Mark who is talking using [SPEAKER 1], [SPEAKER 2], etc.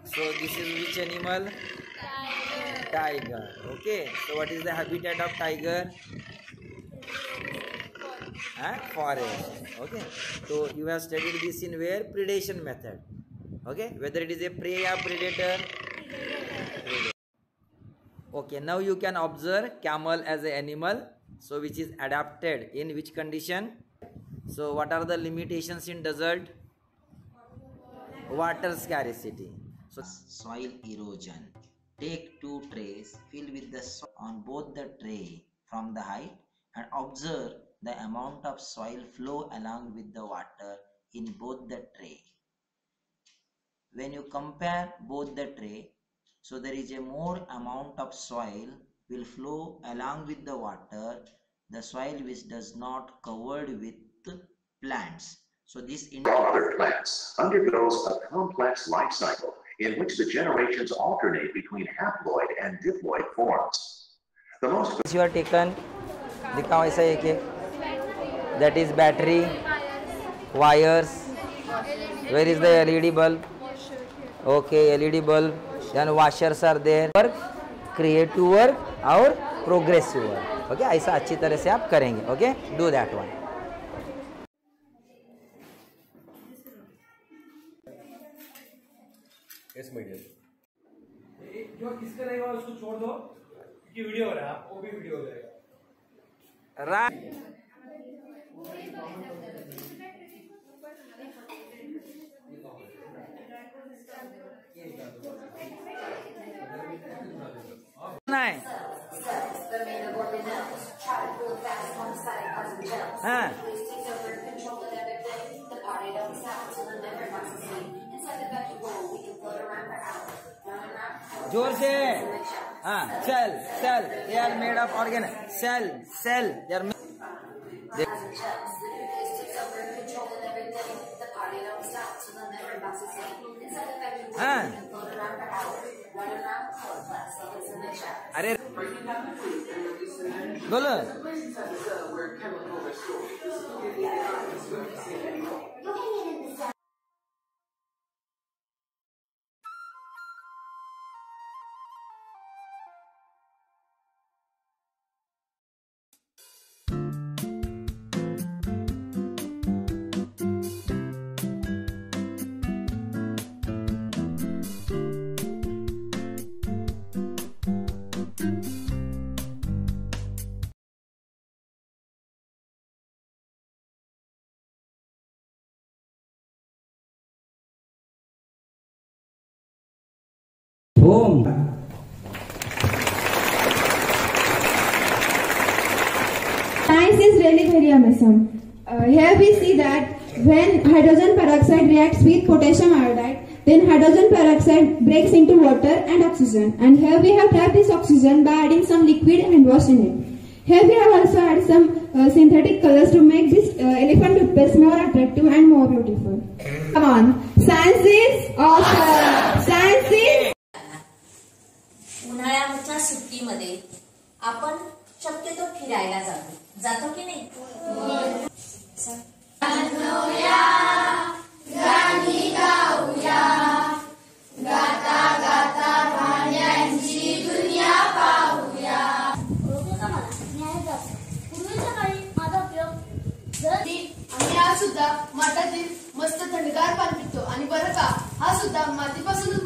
[SPEAKER 1] So this is which animal? Tiger. Okay. So what is the habitat of tiger? Forest. Okay. So you have studied this in where? Predation method. Okay. Whether it is a prey or predator. Okay. Now you can observe camel as an animal. So which is adapted in which condition? So what are the limitations in desert? Water scarcity. So soil erosion. Take 2 trays, fill with the soil on both the tray from the height and observe the amount of soil flow along with the water in both the tray. When you compare both the tray, so there is a more amount of soil will flow along with the water, the soil which does not covered with plants. So this
[SPEAKER 2] other plants undergoes a complex life cycle in which the generations alternate between haploid and diploid forms. The most
[SPEAKER 1] you are taken, दिखाओ ऐसा एक that is battery, wires. Where is the LED bulb? Okay, LED bulb. Then washers are there. Work, creative work और progressive work. Okay, ऐसा अच्छी तरह से आप करेंगे. Okay, do that one.
[SPEAKER 3] Yes, my dear. जो किसका रहेगा उसको छोड़ दो क्योंकि वीडियो हो रहा है, वो भी वीडियो हो जाएगा.
[SPEAKER 1] Right. नहीं. हाँ. जोर से. हाँ. Cell. They are made of organ. Cell. They are made. हाँ. अरे बोलो. Boom.
[SPEAKER 4] Science is really very amazing. Here we see that when hydrogen peroxide reacts with potassium iodide, then hydrogen peroxide breaks into water and oxygen. And here we have trapped this oxygen by adding some liquid and wash in it. Here we have also added some synthetic colors to make this elephant toothpaste more attractive and more beautiful. Come on, science is awesome. Science is.
[SPEAKER 5] उन्हाळ्याच्या सुट्टीमध्ये आपण शक्यतो फिरायला जातो की नाही? गाणी गाऊया, गाता गाता भांड्यांची दुनिया पाहूया. पूर्वीच्या काळी माझा उपयोग आणि हा सुद्धा माठातील मस्त थंडगार पाणी पितो आणि बरं का हा सुद्धा मातीपासून